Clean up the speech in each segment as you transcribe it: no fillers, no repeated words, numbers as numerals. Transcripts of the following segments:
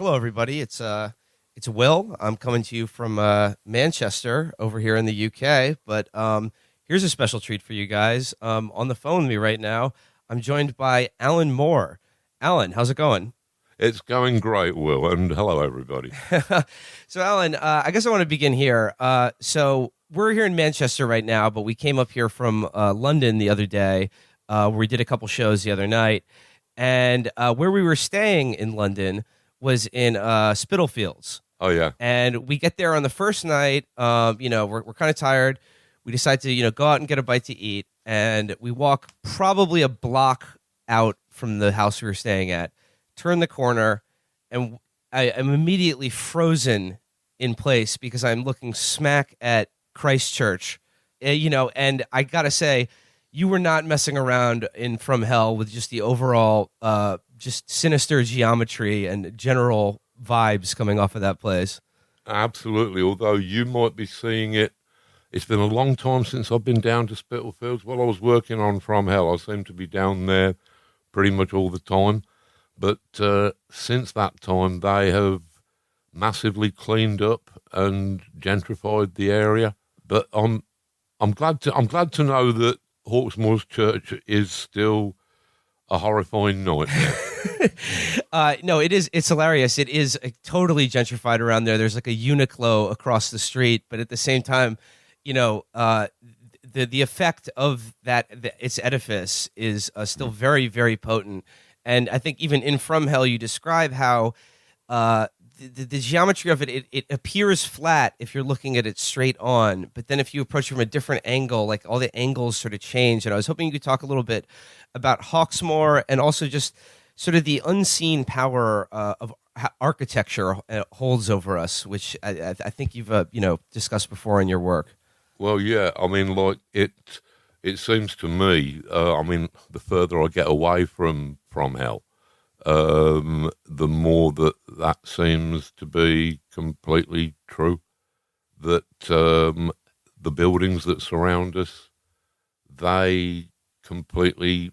Hello, everybody. It's Will. I'm coming to you from Manchester over here in the UK. But here's a special treat for you guys. On the phone with me right now, I'm joined by Alan Moore. Alan, how's it going? It's going great, Will, and hello, everybody. So, Alan, I guess I want to begin here. So we're here in Manchester right now, but we came up here from London the other day, where we did a couple shows the other night. And where we were staying in London was in Spitalfields. Oh, yeah. And we get there on the first night. We're kind of tired. We decide to, go out and get a bite to eat. And we walk probably a block out from the house we were staying at, turn the corner, and I am immediately frozen in place because I'm looking smack at Christchurch. And I got to say, you were not messing around in From Hell with just the overall just sinister geometry and general vibes coming off of that place. Absolutely. Although you might be seeing it, it's been a long time since I've been down to Spitalfields. While I was working on From Hell, I seem to be down there pretty much all the time. But since that time, they have massively cleaned up and gentrified the area. But I'm glad to know that Hawksmoor's Church is still a horrifying nightmare. No, it is. It's hilarious. It is totally gentrified around there. There's like a Uniqlo across the street, but at the same time, the effect of its edifice is still very, very potent. And I think even in From Hell, you describe how the geometry of it appears flat if you're looking at it straight on, but then if you approach it from a different angle, like all the angles sort of change. And I was hoping you could talk a little bit about Hawksmoor and also just sort of the unseen power of architecture holds over us, which I think you've discussed before in your work. Well, yeah, I mean, like it seems to me, the further I get away from Hell, the more that seems to be completely true. That the buildings that surround us, they completely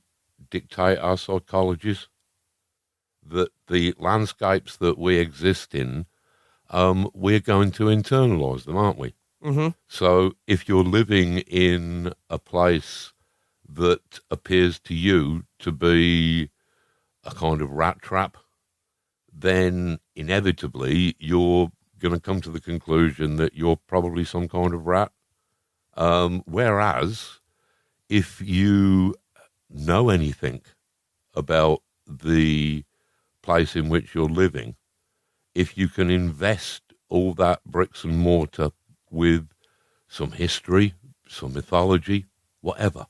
dictate our psychologies. That the landscapes that we exist in, we're going to internalize them, aren't we? Mm-hmm. So if you're living in a place that appears to you to be a kind of rat trap, then inevitably you're going to come to the conclusion that you're probably some kind of rat. Whereas if you know anything about the place in which you're living, if you can invest all that bricks and mortar with some history, some mythology, whatever,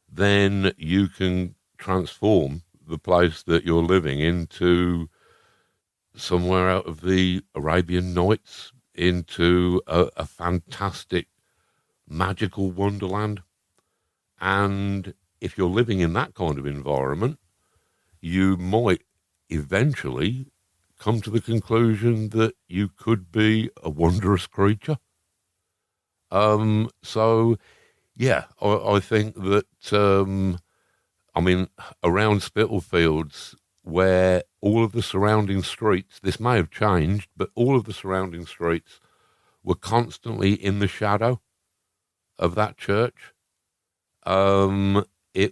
then you can transform the place that you're living into somewhere out of the Arabian Nights, into a fantastic, magical wonderland. And if you're living in that kind of environment, you might eventually come to the conclusion that you could be a wondrous creature. So, yeah, I think that, around Spitalfields, where all of the surrounding streets, this may have changed, but all of the surrounding streets were constantly in the shadow of that church. It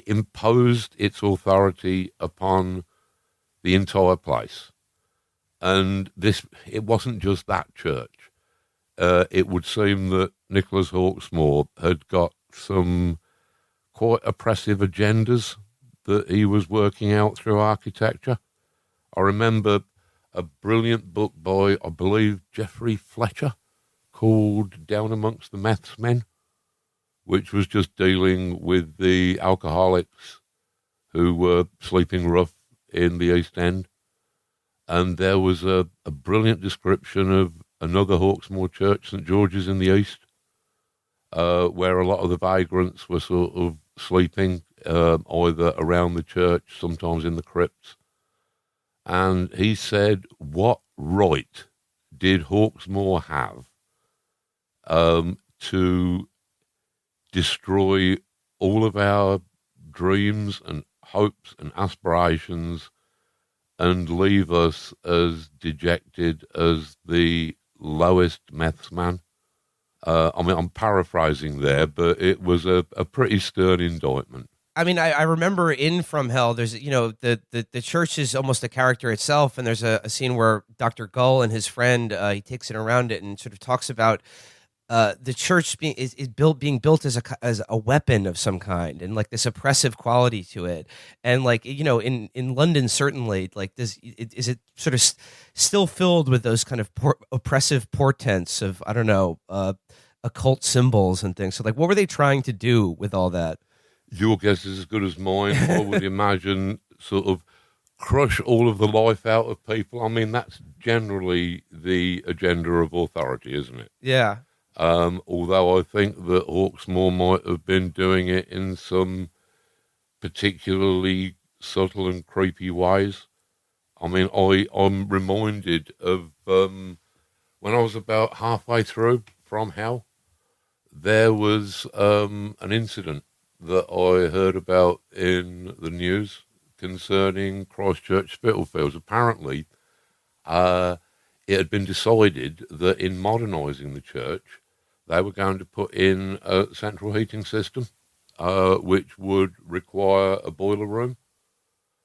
imposed its authority upon the entire place. And it wasn't just that church. It would seem that Nicholas Hawksmoor had got some quite oppressive agendas that he was working out through architecture. I remember a brilliant book by, I believe, Geoffrey Fletcher called Down Amongst the Meths Men, which was just dealing with the alcoholics who were sleeping rough in the East End. And there was a brilliant description of another Hawksmoor church, St. George's in the East, where a lot of the vagrants were sort of sleeping either around the church, sometimes in the crypts. And he said, what right did Hawksmoor have to destroy all of our dreams and hopes and aspirations and leave us as dejected as the lowest meths man. I mean, I'm paraphrasing there, but it was a pretty stern indictment. I mean, I remember in From Hell, there's, the church is almost a character itself. And there's a scene where Dr. Gull and his friend, he takes it around it and sort of talks about the church being built as a weapon of some kind, and like this oppressive quality to it. And like, in London, certainly, like this, is it sort of still filled with those kind of oppressive portents of, I don't know, occult symbols and things. So like, what were they trying to do with all that? Your guess is as good as mine. I would imagine sort of crush all of the life out of people. I mean, that's generally the agenda of authority, isn't it? Yeah. Although I think that Hawksmoor might have been doing it in some particularly subtle and creepy ways. I mean, I'm reminded of when I was about halfway through From Hell, there was an incident that I heard about in the news concerning Christchurch Spitalfields. Apparently, it had been decided that in modernising the church, they were going to put in a central heating system, which would require a boiler room,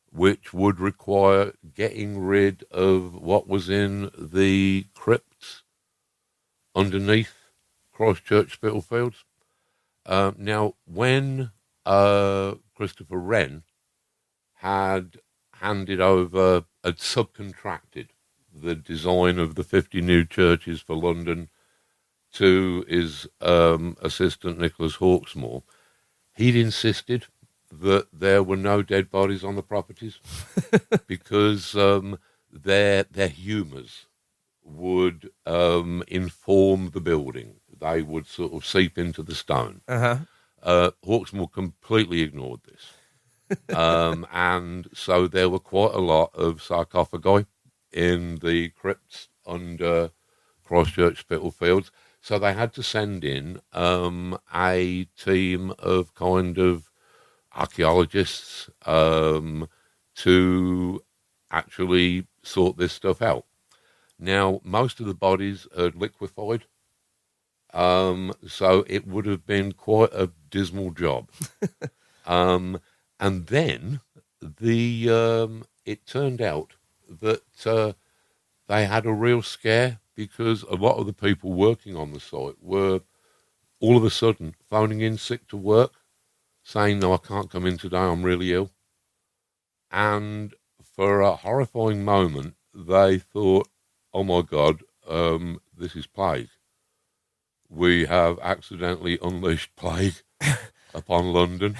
which would require getting rid of what was in the crypts underneath Christchurch Spitalfields. Now, when Christopher Wren had subcontracted the design of the 50 new churches for London to his assistant Nicholas Hawksmoor, he'd insisted that there were no dead bodies on the properties because their humours would inform the building. They would sort of seep into the stone. Hawksmoor completely ignored this. And so there were quite a lot of sarcophagi in the crypts under Christchurch Spitalfields. So they had to send in a team of kind of archaeologists to actually sort this stuff out. Now, most of the bodies had liquefied, so it would have been quite a dismal job. And then it turned out that they had a real scare because a lot of the people working on the site were all of a sudden phoning in sick to work, saying, "No, I can't come in today, I'm really ill." And for a horrifying moment, they thought, "Oh my God, this is plague. We have accidentally unleashed plague upon London."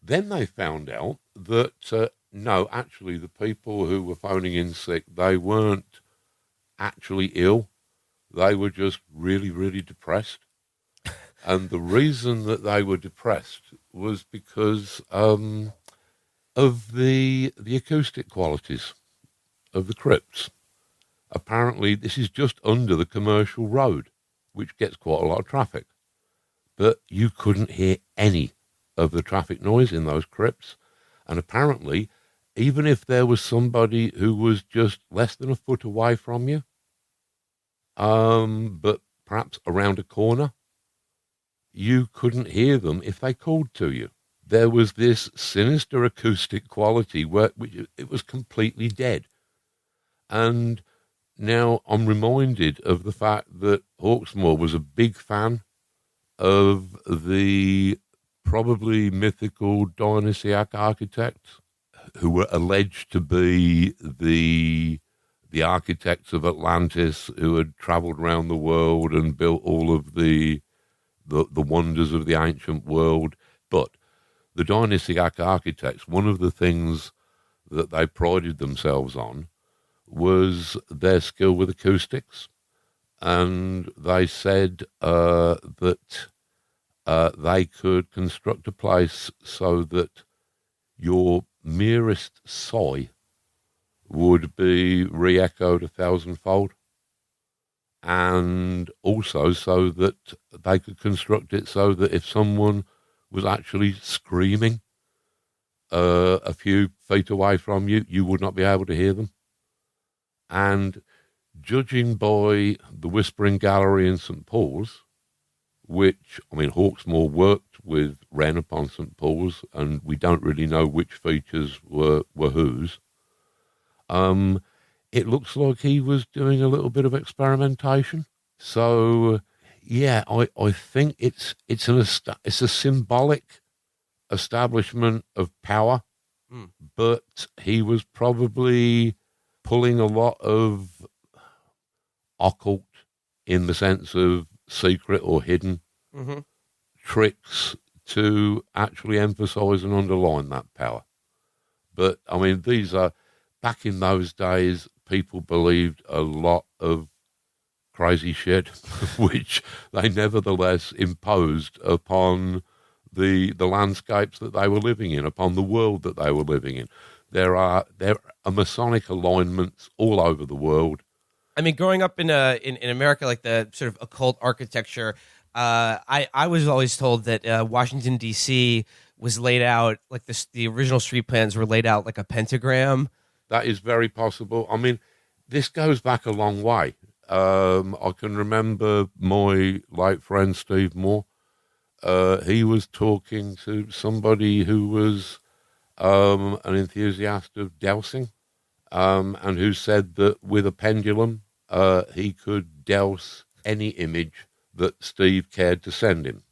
Then they found out that, no, actually the people who were phoning in sick, they weren't actually ill. They were just really, really depressed. And the reason that they were depressed was because of the acoustic qualities of the crypts. Apparently, this is just under the commercial road, which gets quite a lot of traffic. But you couldn't hear any of the traffic noise in those crypts. And apparently, even if there was somebody who was just less than a foot away from you, but perhaps around a corner, you couldn't hear them if they called to you. There was this sinister acoustic quality which it was completely dead. And now I'm reminded of the fact that Hawksmoor was a big fan of the probably mythical Dionysiac architects who were alleged to be the architects of Atlantis, who had travelled around the world and built all of the wonders of the ancient world. But the Dionysiac architects, one of the things that they prided themselves on was their skill with acoustics. And they said that they could construct a place so that your merest sigh would be re-echoed 1,000-fold, and also so that they could construct it so that if someone was actually screaming, a few feet away from you, you would not be able to hear them. And judging by the Whispering Gallery in St. Paul's, which, I mean, Hawksmoor worked with Wren upon St. Paul's, and we don't really know which features were whose. It looks like he was doing a little bit of experimentation. So, yeah, I think it's a symbolic establishment of power, but he was probably pulling a lot of occult in the sense of secret or hidden tricks to actually emphasize and underline that power. But, I mean, back in those days, people believed a lot of crazy shit, which they nevertheless imposed upon the landscapes that they were living in, upon the world that they were living in. There are Masonic alignments all over the world. I mean, growing up in America, like the sort of occult architecture, I was always told that Washington D.C. was laid out like the original street plans were laid out like a pentagram. That is very possible. I mean, this goes back a long way. I can remember my late friend Steve Moore. He was talking to somebody who was an enthusiast of dowsing, and who said that with a pendulum, he could douse any image that Steve cared to send him.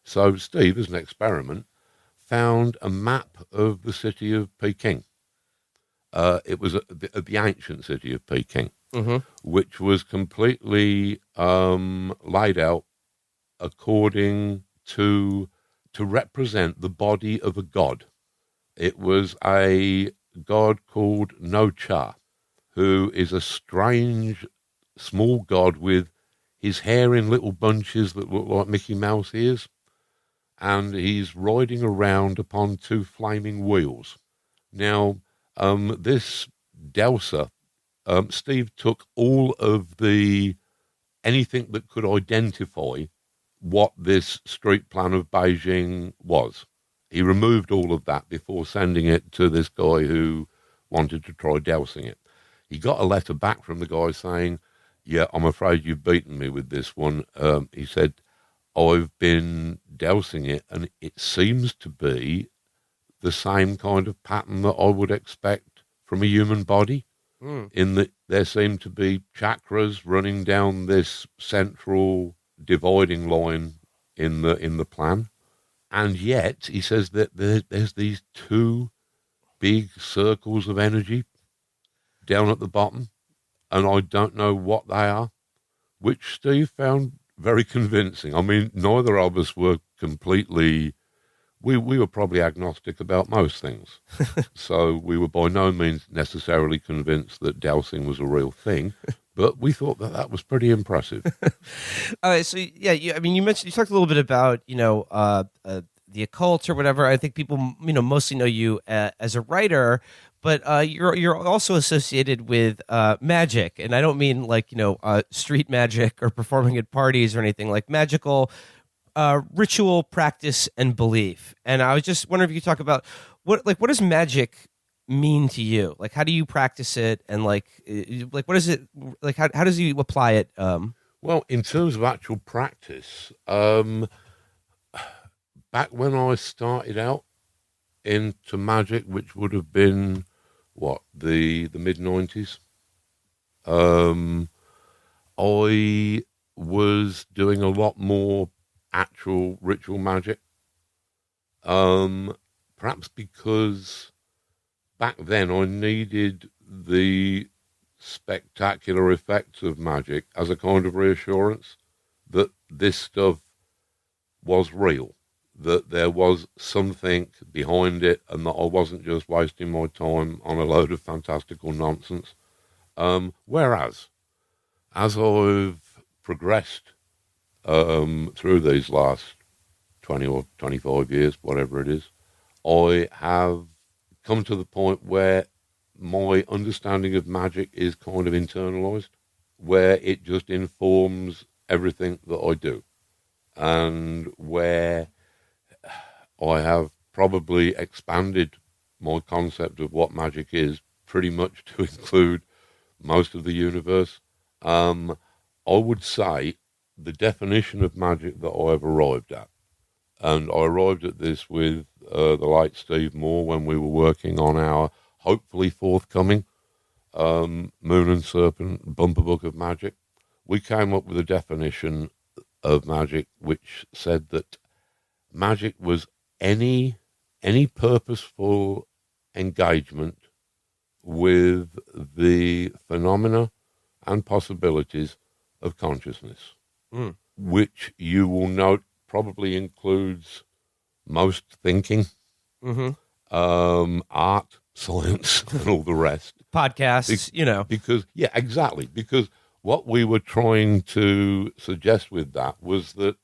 So Steve, as an experiment, found a map of the city of Peking. It was the ancient city of Peking, which was completely laid out according to represent the body of a god. It was a god called No Cha, who is a strange small god with his hair in little bunches that look like Mickey Mouse ears, and he's riding around upon two flaming wheels. Now, this dowser, Steve took all of anything that could identify what this street plan of Beijing was. He removed all of that before sending it to this guy who wanted to try dowsing it. He got a letter back from the guy saying, yeah, I'm afraid you've beaten me with this one. He said, I've been dowsing it, and it seems to be the same kind of pattern that I would expect from a human body, in that there seem to be chakras running down this central dividing line in the plan. And yet, he says that there's these two big circles of energy down at the bottom, and I don't know what they are, which Steve found very convincing. I mean, neither of us were completely... We were probably agnostic about most things. So we were by no means necessarily convinced that dowsing was a real thing, but we thought that was pretty impressive. So yeah, you talked a little bit about, the occult or whatever. I think people, mostly know you as a writer, but you're also associated with magic. And I don't mean like, street magic or performing at parties or anything, like magical ritual practice and belief. And I was just wondering if you could talk about what does magic mean to you? Like, how do you practice it? And like what is it like? How does you apply it? Well, in terms of actual practice, back when I started out into magic, which would have been the mid-90s, I was doing a lot more actual ritual magic, perhaps because back then I needed the spectacular effects of magic as a kind of reassurance that this stuff was real, that there was something behind it, and that I wasn't just wasting my time on a load of fantastical nonsense. Whereas, as I've progressed through these last 20 or 25 years, whatever it is, I have come to the point where my understanding of magic is kind of internalized, where it just informs everything that I do, and where I have probably expanded my concept of what magic is pretty much to include most of the universe. I would say the definition of magic that I've arrived at, and I arrived at this with the late Steve Moore when we were working on our hopefully forthcoming Moon and Serpent bumper book of magic. We came up with a definition of magic which said that magic was any purposeful engagement with the phenomena and possibilities of consciousness, which you will note probably includes most thinking, art, science, and all the rest. Podcasts, Because, yeah, exactly. Because what we were trying to suggest with that was that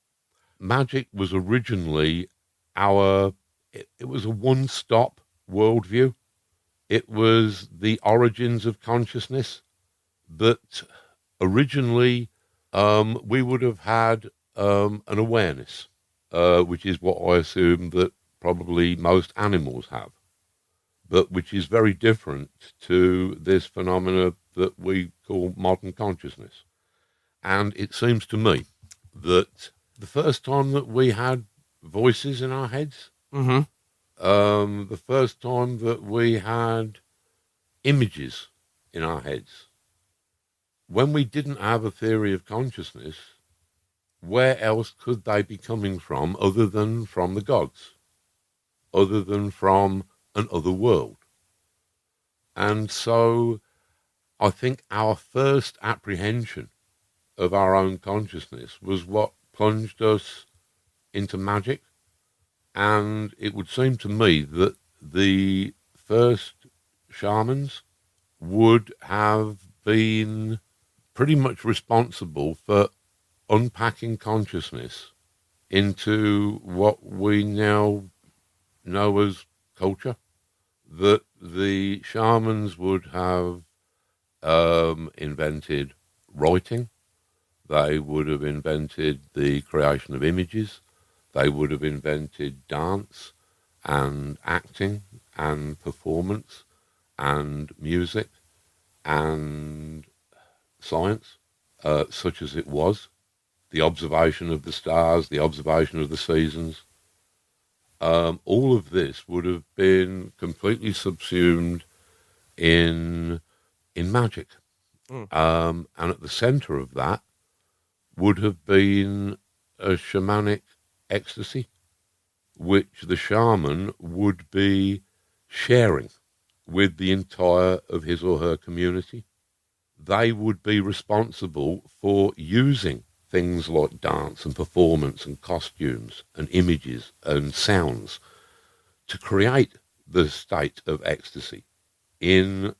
magic was originally it was a one-stop worldview. It was the origins of consciousness, but originally we would have had an awareness, which is what I assume that probably most animals have, but which is very different to this phenomena that we call modern consciousness. And it seems to me that the first time that we had voices in our heads, the first time that we had images in our heads, when we didn't have a theory of consciousness, where else could they be coming from other than from the gods, other than from an other world? And so I think our first apprehension of our own consciousness was what plunged us into magic. And it would seem to me that the first shamans would have been pretty much responsible for unpacking consciousness into what we now know as culture. That the shamans would have invented writing. They would have invented the creation of images. They would have invented dance and acting and performance and music and science, such as it was. The observation of the stars, the observation of the seasons. All of this would have been completely subsumed in magic. And at the center of that would have been a shamanic ecstasy, which the shaman would be sharing with the entire of his or her community. They would be responsible for using things like dance and performance and costumes and images and sounds to create the state of ecstasy in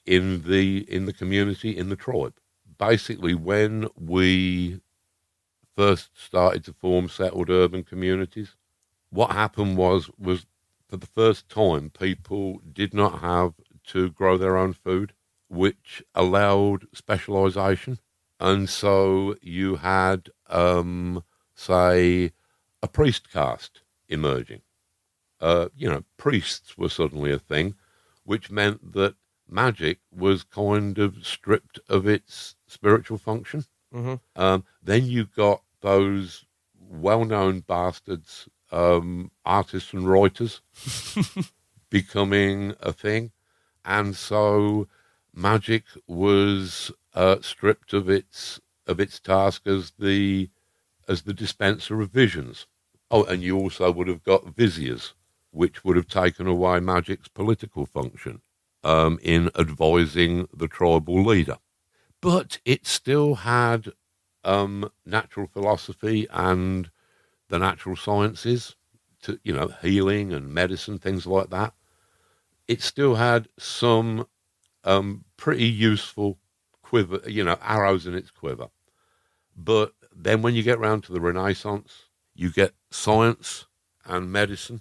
the community, in the tribe. Basically, when we first started to form settled urban communities, what happened was for the first time, people did not have to grow their own food, which allowed specialization. And so you had, say, a priest caste emerging. Priests were suddenly a thing, which meant that magic was kind of stripped of its spiritual function. Then you got those well-known bastards, artists and writers, becoming a thing. And so magic was stripped of its task as the dispenser of visions. Oh, and you also would have got viziers, which would have taken away magic's political function in advising the tribal leader. But it still had natural philosophy and the natural sciences, to healing and medicine, things like that. It still had some pretty useful quiver, arrows in its quiver. But then when you get round to the Renaissance, you get science and medicine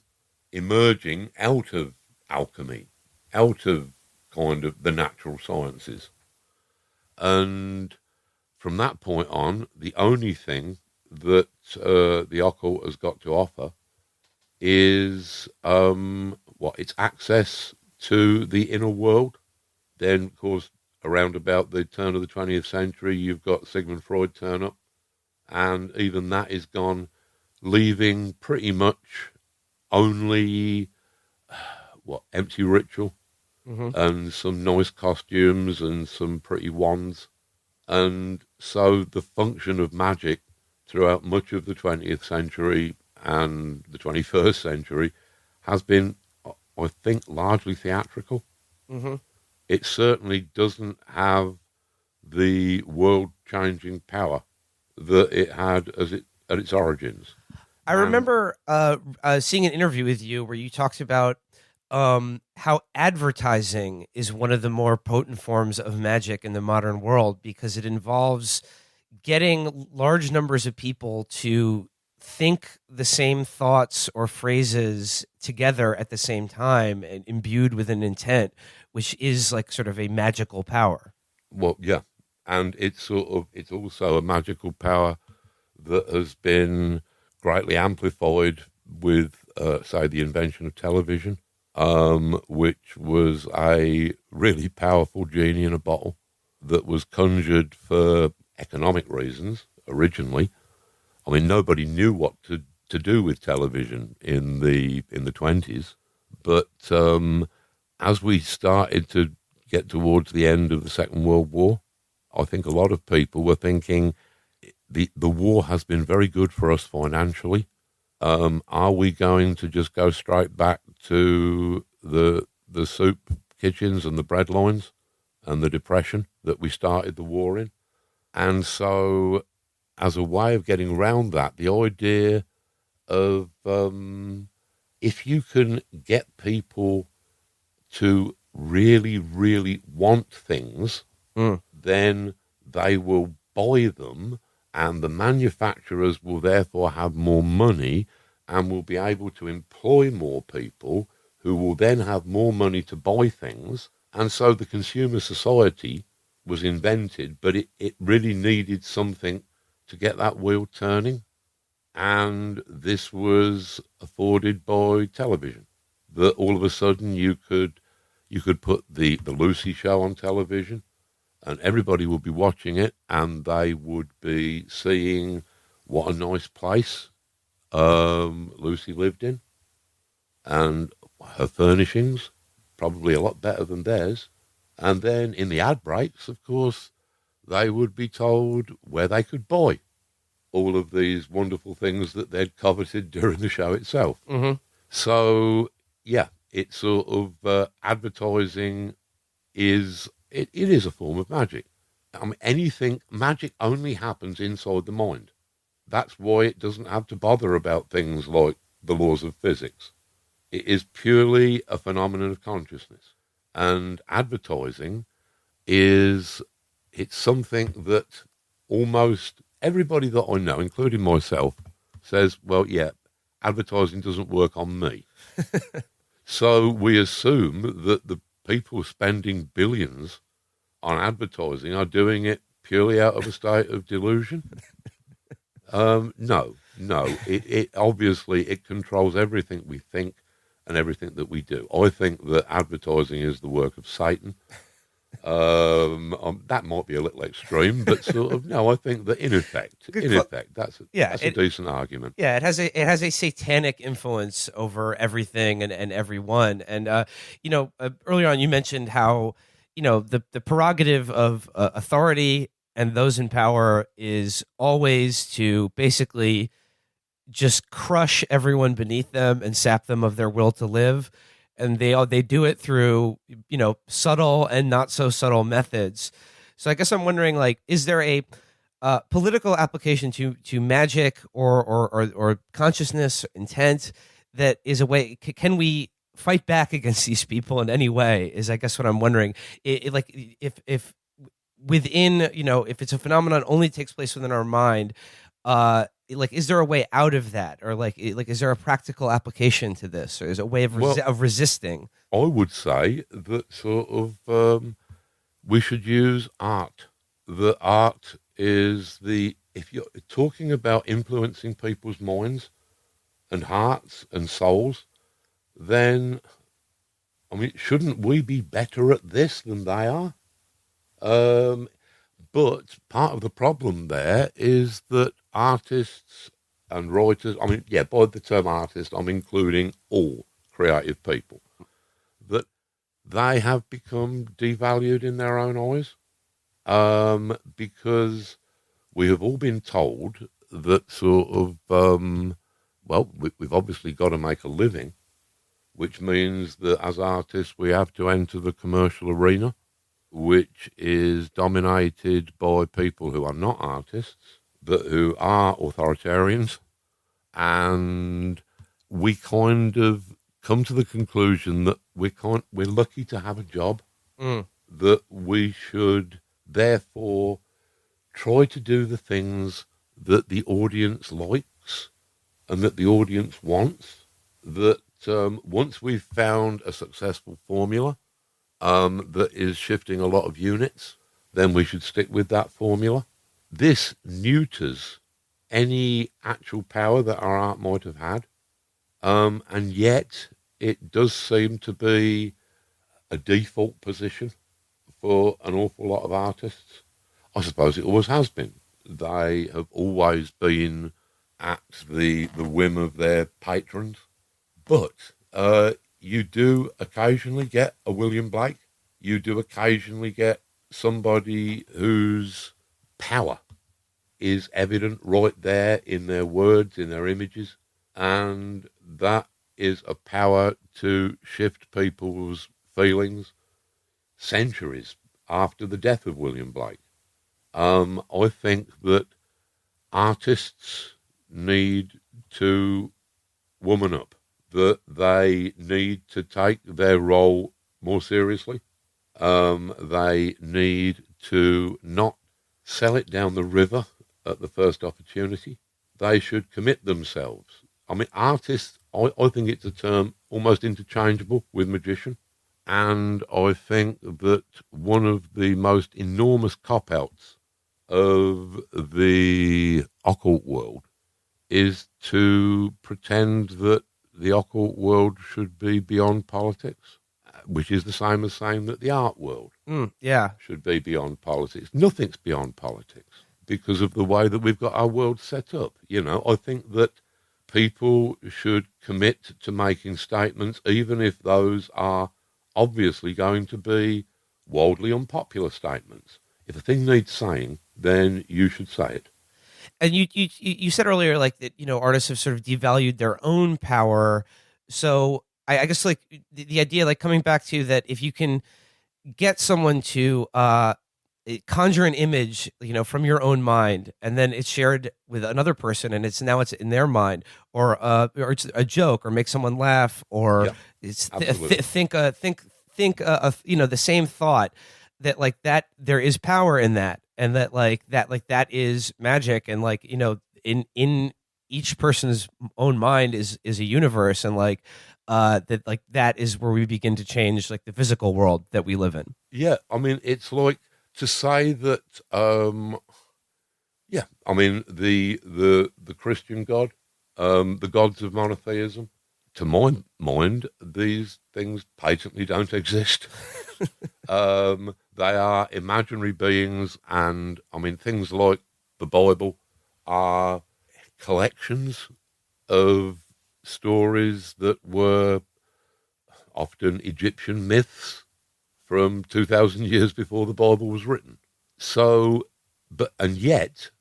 emerging out of alchemy, out of kind of the natural sciences. And from that point on, the only thing that the occult has got to offer is its access to the inner world. Then, of course, around about the turn of the 20th century, you've got Sigmund Freud turn up, and even that is gone, leaving pretty much only empty ritual and some nice costumes and some pretty wands. And so the function of magic throughout much of the 20th century and the 21st century has been, I think, largely theatrical. It certainly doesn't have the world-changing power that it had at its origins. I remember seeing an interview with you where you talked about how advertising is one of the more potent forms of magic in the modern world, because it involves getting large numbers of people to think the same thoughts or phrases together at the same time and imbued with an intent, which is like sort of a magical power. Well, yeah. And it's also a magical power that has been greatly amplified with, say, the invention of television, which was a really powerful genie in a bottle that was conjured for economic reasons originally. I mean, nobody knew what to do with television in the 20s, but as we started to get towards the end of the Second World War, I think a lot of people were thinking the war has been very good for us financially. Are we going to just go straight back to the soup kitchens and the bread lines and the depression that we started the war in? And so, as a way of getting around that, the idea of if you can get people to really, really want things, then they will buy them, and the manufacturers will therefore have more money and will be able to employ more people who will then have more money to buy things. And so the consumer society was invented, but it really needed something to get that wheel turning. And this was afforded by television, that all of a sudden you could put the Lucy show on television, and everybody would be watching it, and they would be seeing what a nice place Lucy lived in, and her furnishings, probably a lot better than theirs. And then in the ad breaks, of course, they would be told where they could buy all of these wonderful things that they'd coveted during the show itself. So, yeah, it's sort of advertising is it is a form of magic. I mean, magic only happens inside the mind. That's why it doesn't have to bother about things like the laws of physics. It is purely a phenomenon of consciousness. And advertising it's something that almost everybody that I know, including myself, says, well, yeah, advertising doesn't work on me. So we assume that the people spending billions on advertising are doing it purely out of a state of delusion. No. It obviously it controls everything we think and everything that we do. I think that advertising is the work of Satan. That might be a little extreme, but sort of no. I think that in effect, that's a decent argument. Yeah, it has a satanic influence over everything and everyone. And earlier on you mentioned how the prerogative of authority and those in power is always to basically just crush everyone beneath them and sap them of their will to live. And they do it through, subtle and not so subtle methods. So I guess I'm wondering, like, is there a political application to magic or consciousness, intent, that is a way? Can we fight back against these people in any way? Is I guess what I'm wondering. Like if within, if it's a phenomenon only takes place within our mind, like, is there a way out of that, or like is there a practical application to this, or is it a way of resisting? I would say that sort of we should use art. The art is if you're talking about influencing people's minds and hearts and souls, then I mean, shouldn't we be better at this than they are? But part of the problem there is that artists and writers, I mean, yeah, by the term artist, I'm including all creative people, that they have become devalued in their own eyes, because we have all been told that sort of, we've obviously got to make a living, which means that as artists we have to enter the commercial arena, which is dominated by people who are not artists, but who are authoritarians. And we kind of come to the conclusion that we're lucky to have a job, that we should therefore try to do the things that the audience likes and that the audience wants, that once we've found a successful formula that is shifting a lot of units, then we should stick with that formula. This neuters any actual power that our art might have had, and yet it does seem to be a default position for an awful lot of artists. I suppose it always has been. They have always been at the whim of their patrons. But you do occasionally get a William Blake. You do occasionally get somebody whose power is evident right there in their words, in their images. And that is a power to shift people's feelings centuries after the death of William Blake. I think that artists need to woman up, that they need to take their role more seriously. They need to not sell it down the river at the first opportunity. They should commit themselves. I mean, artists, I think it's a term almost interchangeable with magician. And I think that one of the most enormous cop-outs of the occult world is to pretend that the occult world should be beyond politics, which is the same as saying that the art world should be beyond politics. Nothing's beyond politics because of the way that we've got our world set up. You know, I think that people should commit to making statements, even if those are obviously going to be wildly unpopular statements. If a thing needs saying, then you should say it. And you said earlier, like, that, you know, artists have sort of devalued their own power. So I guess, like, the idea, like, coming back to that, if you can get someone to conjure an image, you know, from your own mind, and then it's shared with another person, and it's in their mind, or it's a joke, or make someone laugh, or it's think you know, the same thought, that, like, that there is power in that, and that that is magic, and, like, you know, in each person's own mind is a universe, and that is where we begin to change, like, the physical world that we live in. Yeah, I mean, it's like to say that, I mean, the Christian God, the gods of monotheism, to my mind, these things patently don't exist. They are imaginary beings, and, I mean, things like the Bible are collections of stories that were often Egyptian myths from 2,000 years before the Bible was written. So, and yet,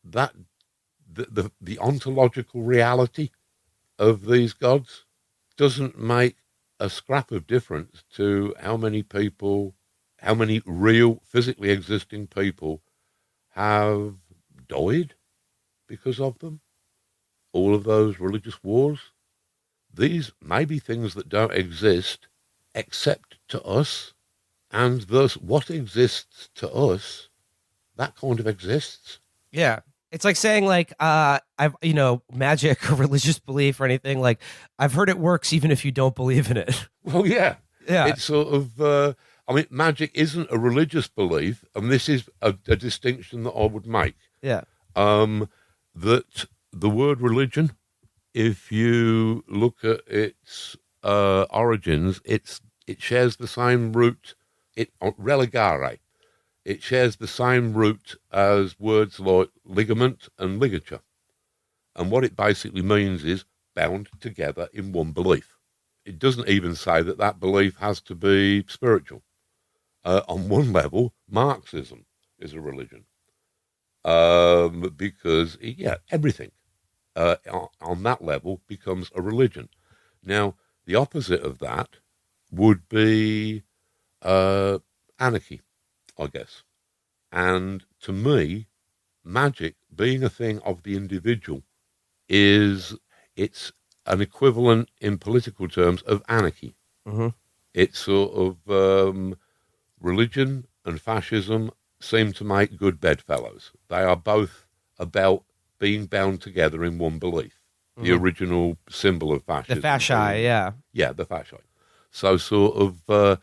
that the ontological reality of these gods doesn't make a scrap of difference to how many real, physically existing people have died because of them. All of those religious wars. These may be things that don't exist except to us, and thus what exists to us, that kind of exists. Yeah. It's like saying, like, I've, you know, magic or religious belief or anything, like, I've heard it works even if you don't believe in it. Well, yeah. Yeah. It's sort of, I mean, magic isn't a religious belief, and this is a distinction that I would make. Yeah. That the word religion, if you look at its origins, it's It shares the same root, religare. It shares the same root as words like ligament and ligature. And what it basically means is bound together in one belief. It doesn't even say that that belief has to be spiritual. On one level, Marxism is a religion. Because, everything on that level becomes a religion. Now, the opposite of that would be anarchy, I guess. And to me, magic, being a thing of the individual, it's an equivalent in political terms of anarchy. Mm-hmm. It's sort of religion and fascism seem to make good bedfellows. They are both about being bound together in one belief. Mm-hmm. The original symbol of fascism. The fasci, yeah. Yeah, the fasci. So sort of,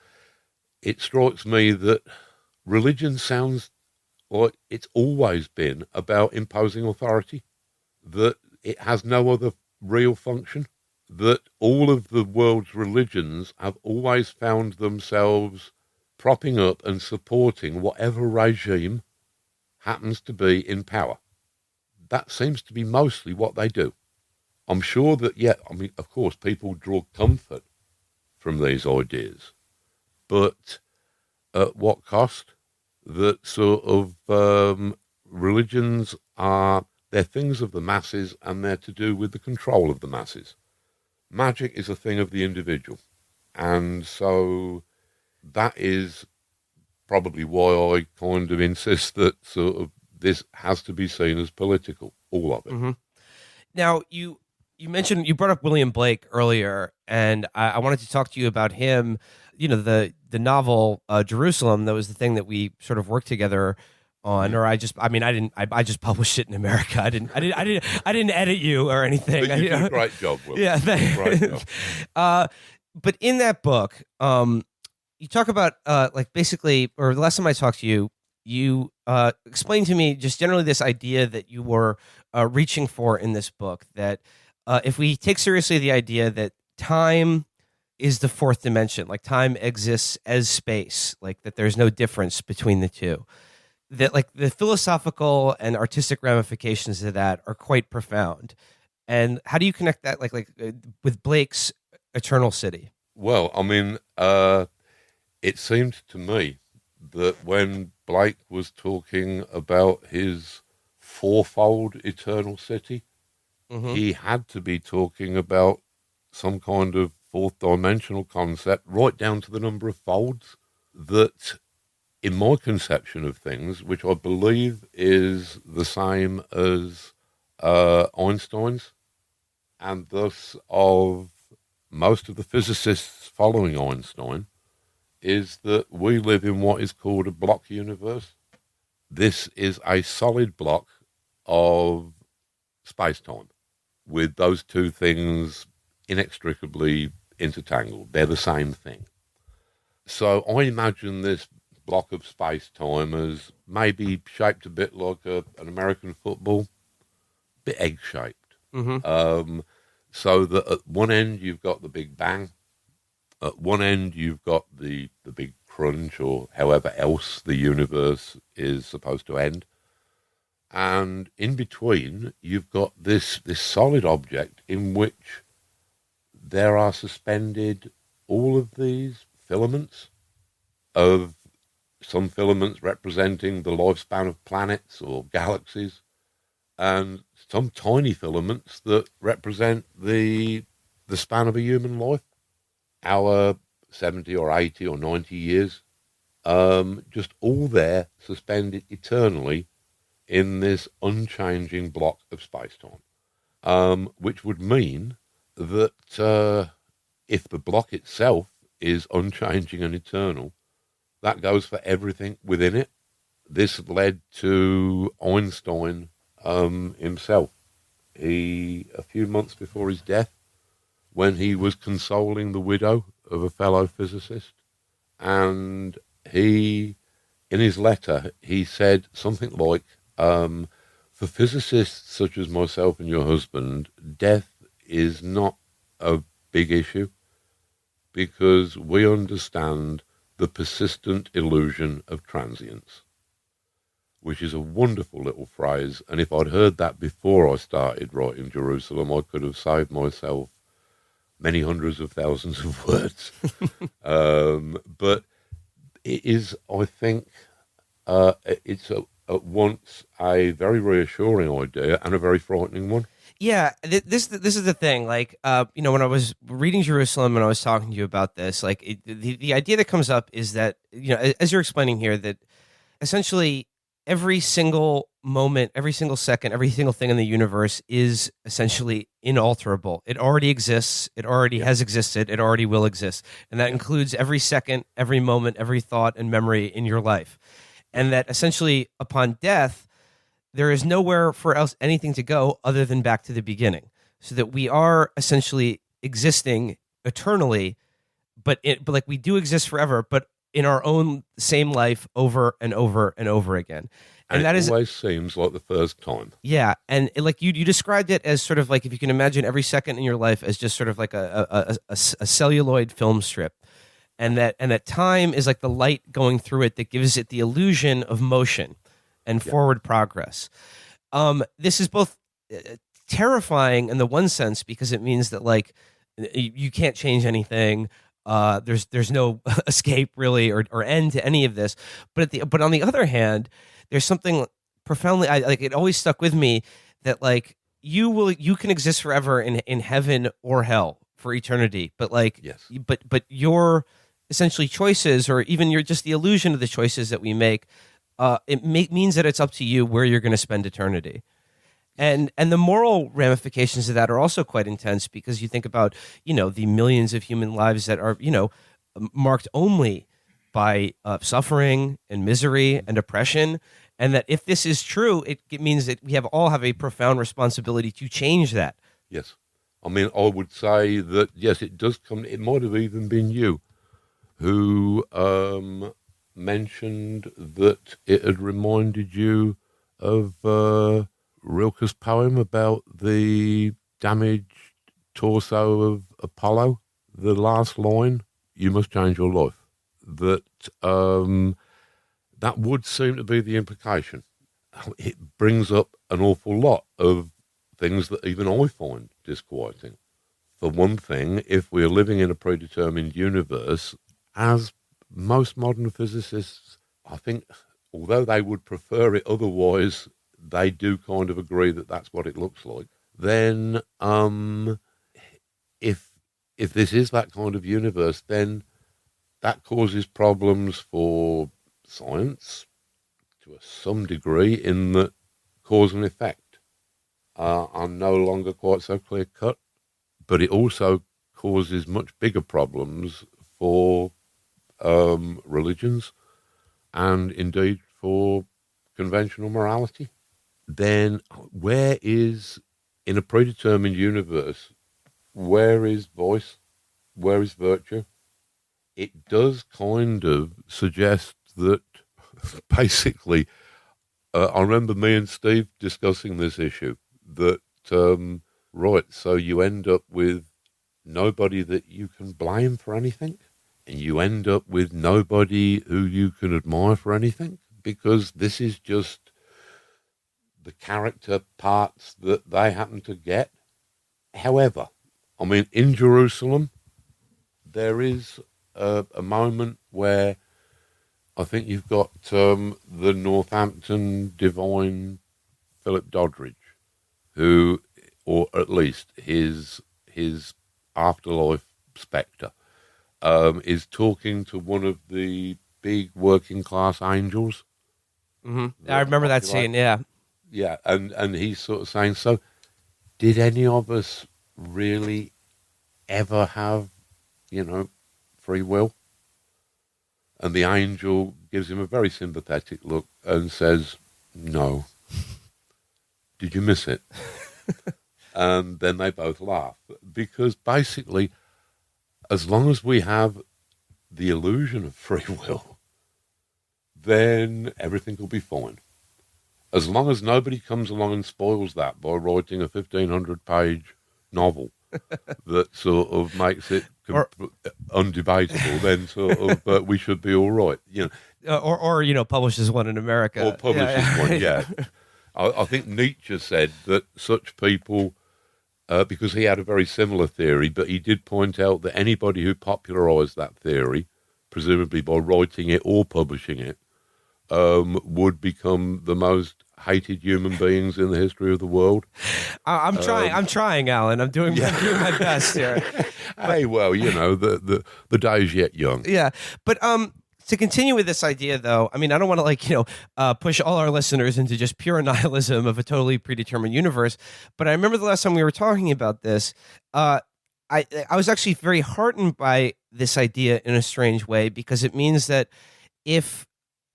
it strikes me that religion sounds like it's always been about imposing authority, that it has no other real function, that all of the world's religions have always found themselves propping up and supporting whatever regime happens to be in power. That seems to be mostly what they do. I'm sure that, of course, people draw comfort from these ideas, but at what cost? That sort of religions they're things of the masses, and they're to do with the control of the masses. Magic is a thing of the individual, and so that is probably why I kind of insist that sort of this has to be seen as political, all of it. Mm-hmm. Now, you brought up William Blake earlier, and I wanted to talk to you about him. You know, the novel Jerusalem. That was the thing that we sort of worked together on. Or I just published it in America. I didn't edit you or anything. But you did a great job, Will. Yeah, great job. But in that book, you talk about basically, or the last time I talked to you, you explained to me just generally this idea that you were reaching for in this book, that if we take seriously the idea that time is the fourth dimension, like time exists as space, like that there's no difference between the two, that like the philosophical and artistic ramifications of that are quite profound. And how do you connect that with Blake's Eternal City? Well, I mean, it seemed to me that when Blake was talking about his fourfold eternal city, mm-hmm. he had to be talking about some kind of fourth dimensional concept, right down to the number of folds, that in my conception of things, which I believe is the same as Einstein's, and thus of most of the physicists following Einstein, is that we live in what is called a block universe. This is a solid block of space-time, with those two things inextricably intertangled. They're the same thing. So I imagine this block of space-time as maybe shaped a bit like an American football, a bit egg-shaped. Mm-hmm. So that at one end you've got the Big Bang, at one end you've got the Big Crunch, or however else the universe is supposed to end. And in between, you've got this solid object in which there are suspended all of these filaments, of some filaments representing the lifespan of planets or galaxies, and some tiny filaments that represent the span of a human life, our 70 or 80 or 90 years, just all there suspended eternally in this unchanging block of space-time, which would mean that if the block itself is unchanging and eternal, that goes for everything within it. This led to Einstein himself. A few months before his death, when he was consoling the widow of a fellow physicist, and in his letter, he said something like, for physicists such as myself and your husband, death is not a big issue. because we understand the persistent illusion of transience, which is a wonderful little phrase. And if I'd heard that before I started writing Jerusalem, I could have saved myself many hundreds of thousands of words. But it is, I think, it's at once a very reassuring idea and a very frightening one. Yeah, this is the thing. Like, when I was reading Jerusalem and I was talking to you about this, like, the idea that comes up is that, as you're explaining here, that essentially every single moment, every single second, every single thing in the universe is essentially inalterable. It already exists. It already has existed. It already will exist, and that includes every second, every moment, every thought and memory in your life, and that essentially upon death, there is nowhere for else anything to go other than back to the beginning, so that we are essentially existing eternally, but like we do exist forever, but in our own same life over and over and over again. And that always seems like the first time. Yeah, and like you described it as sort of like, if you can imagine every second in your life as just sort of like a celluloid film strip, and that time is like the light going through it that gives it the illusion of motion and forward progress. This is both terrifying in the one sense, because it means that like you can't change anything. There's no escape really or end to any of this. But on the other hand, there's something profoundly, like, it always stuck with me that like you can exist forever in heaven or hell for eternity. But like, but your essentially choices, or even just the illusion of the choices that we make, means that it's up to you where you're going to spend eternity. And the moral ramifications of that are also quite intense, because you think about, the millions of human lives that are, marked only by suffering and misery and oppression. And that if this is true, it means that we all have a profound responsibility to change that. Yes. I mean, I would say that, yes, it does come, it might have even been you who mentioned that it had reminded you of Rilke's poem about the damaged torso of Apollo. The last line, "You must change your life." That that would seem to be the implication. It brings up an awful lot of things that even I find disquieting. For one thing, if we're living in a predetermined universe, as most modern physicists, I think, although they would prefer it otherwise, they do kind of agree that that's what it looks like. Then, if this is that kind of universe, then that causes problems for science to some degree, in that cause and effect are no longer quite so clear cut. But it also causes much bigger problems for religions, and indeed for conventional morality. Then where is, in a predetermined universe, where is voice? Where is virtue? It does kind of suggest that basically, I remember me and Steve discussing this issue, that, right, so you end up with nobody that you can blame for anything, and you end up with nobody who you can admire for anything, because this is just the character parts that they happen to get. However, I mean, in Jerusalem, there is a moment where I think you've got the Northampton divine Philip Doddridge, who, or at least his afterlife spectre, is talking to one of the big working class angels. Mm-hmm. I remember that scene, yeah. Yeah, and he's sort of saying, so did any of us really ever have, free will? And the angel gives him a very sympathetic look and says, no. Did you miss it? And then they both laugh, because basically, as long as we have the illusion of free will, then everything will be fine. As long as nobody comes along and spoils that by writing a 1,500-page novel that sort of makes it Or undebatable, then sort of we should be all right, or publishes one in America. or publishes Yeah. one. Yeah, I think Nietzsche said that such people, because he had a very similar theory, but he did point out that anybody who popularised that theory, presumably by writing it or publishing it, would become the most hated human beings in the history of the world. I'm trying, Alan. I'm doing my best here. Hey, well, the day's yet young. Yeah, but to continue with this idea, though, I mean, I don't want to push all our listeners into just pure nihilism of a totally predetermined universe. But I remember the last time we were talking about this, I was actually very heartened by this idea in a strange way, because it means that if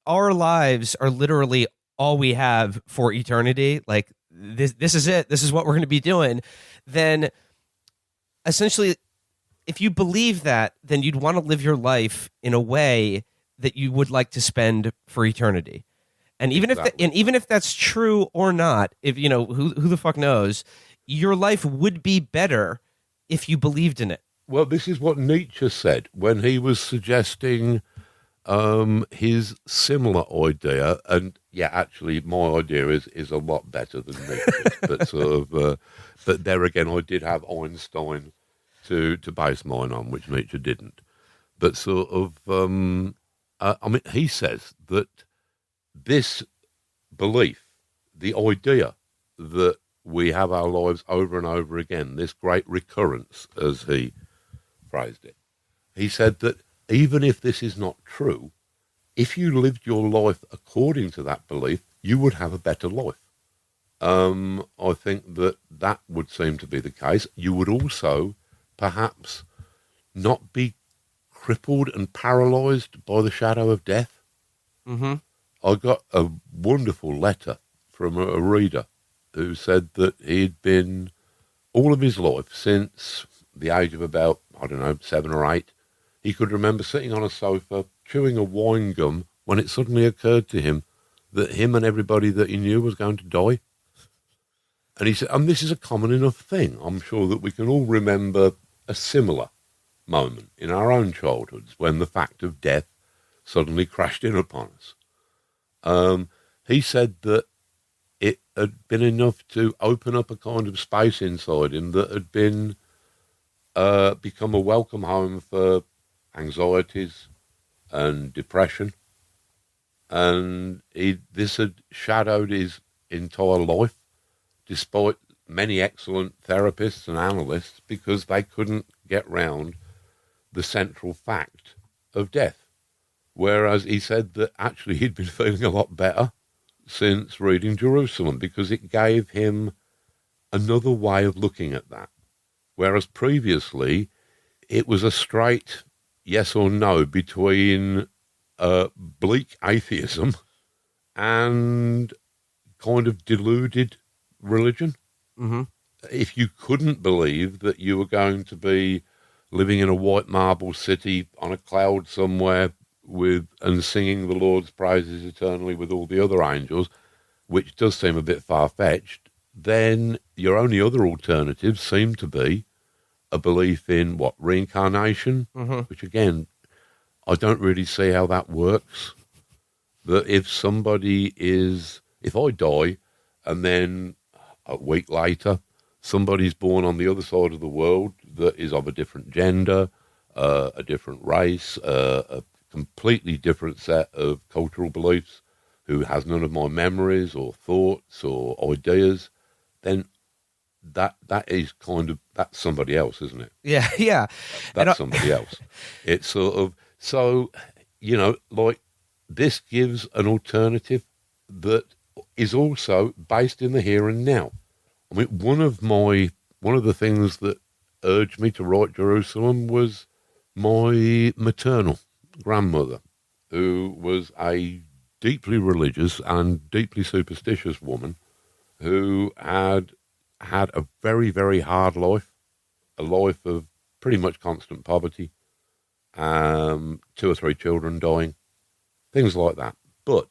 our lives are literally all we have for eternity, like this is it, this is what we're going to be doing, then essentially, if you believe that, then you'd want to live your life in a way that you would like to spend for eternity. And even if that's true or not, if who the fuck knows, your life would be better if you believed in it. Well, this is what Nietzsche said when he was suggesting his similar idea, and actually my idea is a lot better than Nietzsche's, but sort of, but there again, I did have Einstein to base mine on, which Nietzsche didn't. But sort of, he says that this belief, the idea that we have our lives over and over again, this great recurrence, as he phrased it, he said that even if this is not true, if you lived your life according to that belief, you would have a better life. I think that would seem to be the case. You would also perhaps not be crippled and paralysed by the shadow of death. Mm-hmm. I got a wonderful letter from a reader who said that he'd been all of his life, since the age of about, 7 or 8, he could remember sitting on a sofa, chewing a wine gum, when it suddenly occurred to him that him and everybody that he knew was going to die. And he said, and this is a common enough thing. I'm sure that we can all remember a similar moment in our own childhoods when the fact of death suddenly crashed in upon us. He said that it had been enough to open up a kind of space inside him that had been become a welcome home for anxieties and depression. And this had shadowed his entire life, despite many excellent therapists and analysts, because they couldn't get round the central fact of death. Whereas he said that actually he'd been feeling a lot better since reading Jerusalem, because it gave him another way of looking at that. Whereas previously it was a straight yes or no between bleak atheism and kind of deluded religion. Mm-hmm. If you couldn't believe that you were going to be living in a white marble city on a cloud somewhere and singing the Lord's praises eternally with all the other angels, which does seem a bit far-fetched, then your only other alternatives seem to be a belief in, reincarnation, mm-hmm. which again, I don't really see how that works. That if I die and then a week later somebody's born on the other side of the world that is of a different gender, a different race, a completely different set of cultural beliefs, who has none of my memories or thoughts or ideas, then that's somebody else, isn't it? Yeah, yeah. That's somebody else. It's sort of, so, this gives an alternative that is also based in the here and now. I mean, one of the things that urged me to write Jerusalem was my maternal grandmother, who was a deeply religious and deeply superstitious woman who had a very, very hard life, a life of pretty much constant poverty, 2 or 3 children dying, things like that. But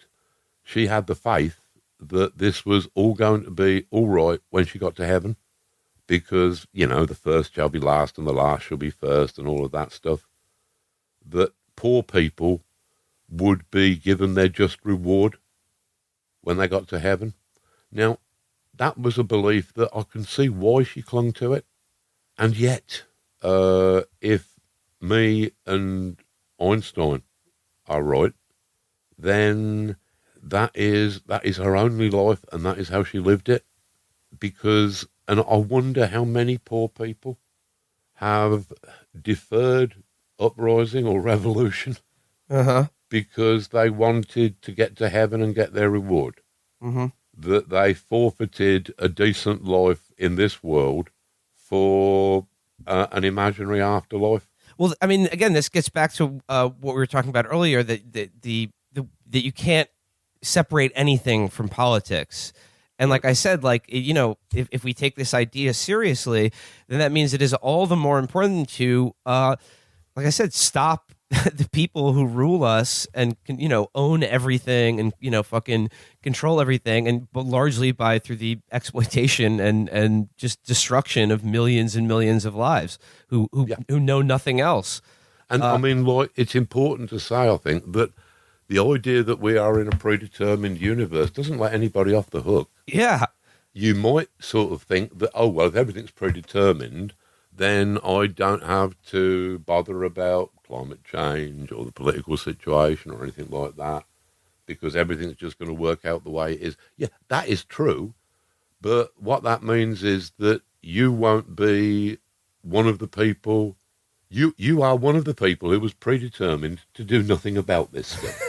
she had the faith that this was all going to be all right when she got to heaven, because, the first shall be last and the last shall be first and all of that stuff, that poor people would be given their just reward when they got to heaven. Now, that was a belief that I can see why she clung to it. And yet, if me and Einstein are right, then that is her only life, and that is how she lived it. And I wonder how many poor people have deferred uprising or revolution because they wanted to get to heaven and get their reward. Mm-hmm. That they forfeited a decent life in this world for an imaginary afterlife. Well, I mean, again, this gets back to what we were talking about earlier, that you can't separate anything from politics. And like I said, if we take this idea seriously, then that means it is all the more important to, like I said, stop the people who rule us and own everything and fucking control everything, but largely through the exploitation and just destruction of millions and millions of lives who know nothing else. And I mean, it's important to say, I think, that the idea that we are in a predetermined universe doesn't let anybody off the hook. Yeah. You might sort of think that, oh, well, if everything's predetermined, then I don't have to bother about climate change or the political situation or anything like that, because everything's just going to work out the way it is. Yeah, that is true. But what that means is that you won't be one of the people, you are one of the people who was predetermined to do nothing about this stuff.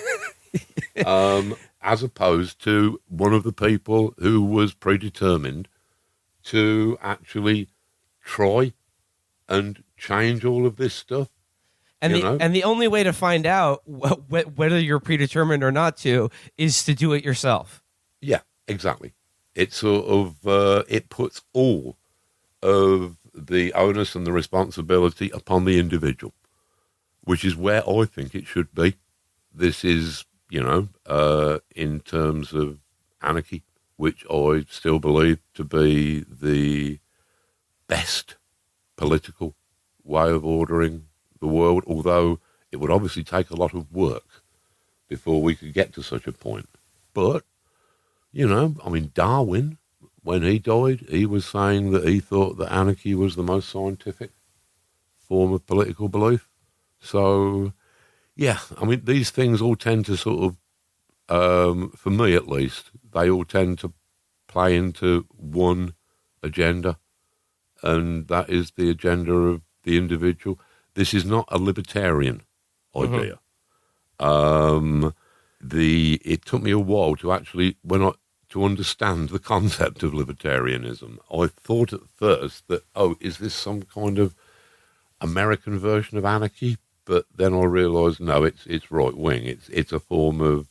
As opposed to one of the people who was predetermined to actually try and change all of this stuff. And the only way to find out whether you're predetermined or not is to do it yourself. Yeah, exactly. It sort of it puts all of the onus and the responsibility upon the individual, which is where I think it should be. This is, in terms of anarchy, which I still believe to be the best political way of ordering the world, although it would obviously take a lot of work before we could get to such a point. But, Darwin, when he died, he was saying that he thought that anarchy was the most scientific form of political belief. So, yeah, these things all tend to sort of, for me at least, they all tend to play into one agenda, and that is the agenda of the individual. This is not a libertarian idea. It took me a while to actually, to understand the concept of libertarianism. I thought at first that, is this some kind of American version of anarchy? But then I realised, no, it's right wing. It's a form of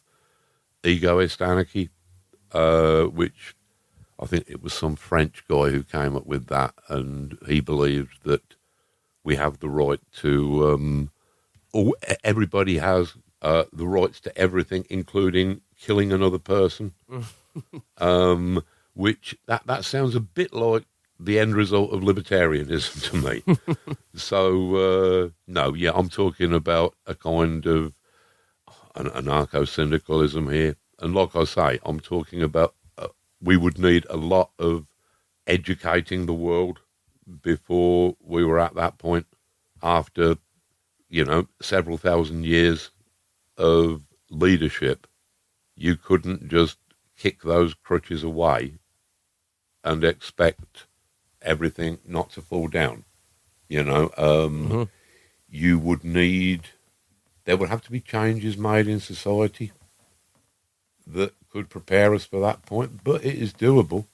egoist anarchy, which I think it was some French guy who came up with that, and he believed that we have the right to, everybody has the rights to everything, including killing another person, which that sounds a bit like the end result of libertarianism to me. So, no, yeah, I'm talking about a kind of an anarcho-syndicalism here. And like I say, I'm talking about we would need a lot of educating the world before we were at that point. After, several thousand years of leadership, you couldn't just kick those crutches away and expect everything not to fall down. You would there would have to be changes made in society that could prepare us for that point, but it is doable,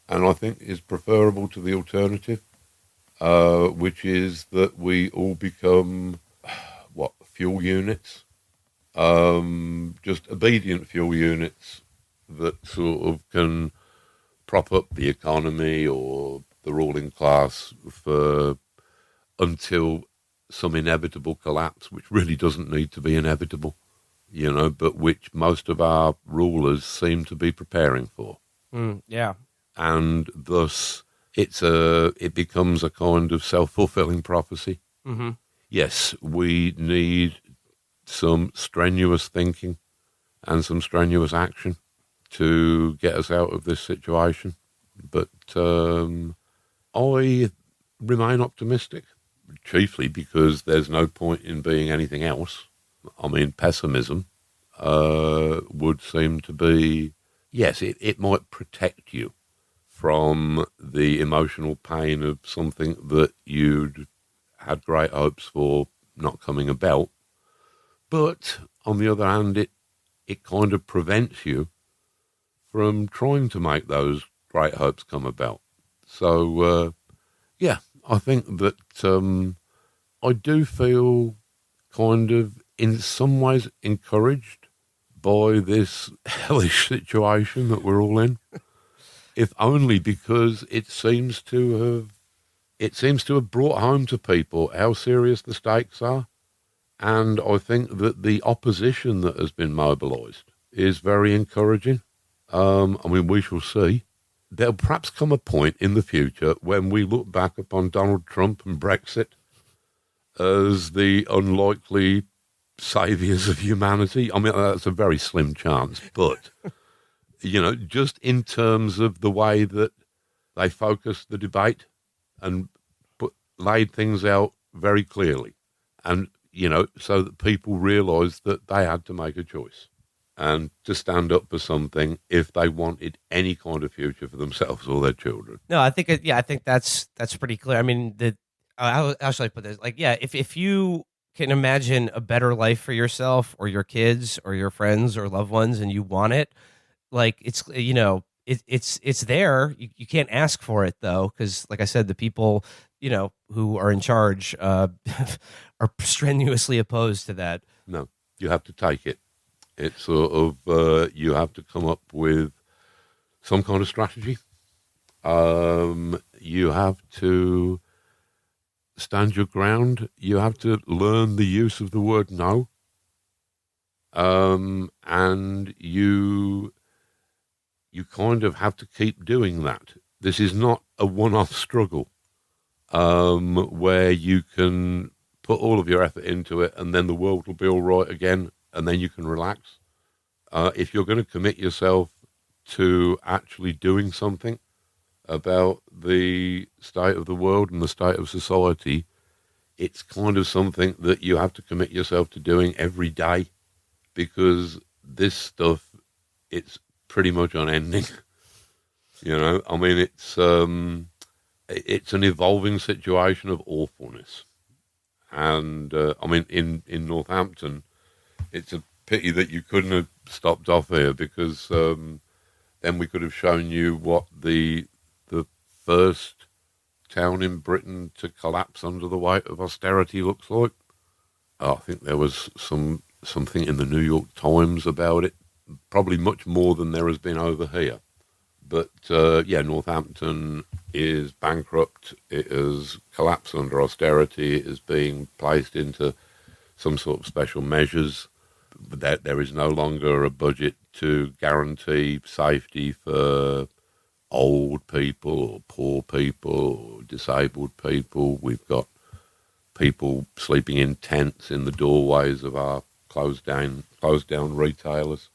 and I think is preferable to the alternative, which is that we all become, fuel units, just obedient fuel units that sort of can prop up the economy or the ruling class until some inevitable collapse, which really doesn't need to be inevitable, but which most of our rulers seem to be preparing for. Yeah. And thus, it becomes a kind of self-fulfilling prophecy. Mm-hmm. Yes, we need some strenuous thinking and some strenuous action to get us out of this situation. But I remain optimistic, chiefly because there's no point in being anything else. I mean, pessimism would seem to be, yes, it might protect you from the emotional pain of something that you'd had great hopes for not coming about. But on the other hand, it kind of prevents you from trying to make those great hopes come about. So, yeah, I think that I do feel kind of in some ways encouraged by this hellish situation that we're all in, if only because it seems to have brought home to people how serious the stakes are. And I think that the opposition that has been mobilised is very encouraging. I mean, we shall see. There'll perhaps come a point in the future when we look back upon Donald Trump and Brexit as the unlikely saviours of humanity. I mean, that's a very slim chance, but, just in terms of the way that they focused the debate and laid things out very clearly. And, so that people realised that they had to make a choice and to stand up for something if they wanted any kind of future for themselves or their children. No, I think I think that's pretty clear. I mean, how should I put this? Like, yeah, if you can imagine a better life for yourself or your kids or your friends or loved ones, and you want it, like it's it's there. You can't ask for it though, because like I said, the people who are in charge are strenuously opposed to that. No, you have to take it. It's sort of you have to come up with some kind of strategy. You have to stand your ground. You have to learn the use of the word no. And you kind of have to keep doing that. This is not a one-off struggle where you can put all of your effort into it and then the world will be all right again and then you can relax. If you're going to commit yourself to actually doing something about the state of the world and the state of society, it's kind of something that you have to commit yourself to doing every day, because this stuff, it's pretty much unending. I mean, it's an evolving situation of awfulness. And, I mean, in Northampton, it's a pity that you couldn't have stopped off here, because then we could have shown you what the first town in Britain to collapse under the weight of austerity looks like. I think there was something in the New York Times about it, probably much more than there has been over here. But, Northampton is bankrupt. It has collapsed under austerity. It is being placed into some sort of special measures. There is no longer a budget to guarantee safety for old people or poor people or disabled people. We've got people sleeping in tents in the doorways of our closed down retailers.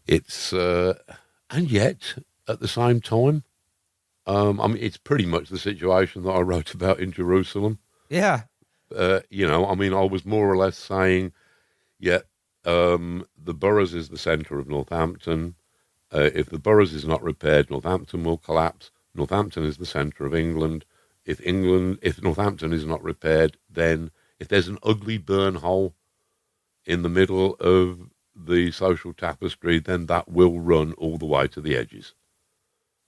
It's and yet at the same time, I mean, it's pretty much the situation that I wrote about in Jerusalem. Yeah. I mean, I was more or less saying, the Boroughs is the centre of Northampton. If the Boroughs is not repaired, Northampton will collapse. Northampton is the centre of England. If Northampton is not repaired, then if there's an ugly burn hole in the middle of the social tapestry, then that will run all the way to the edges.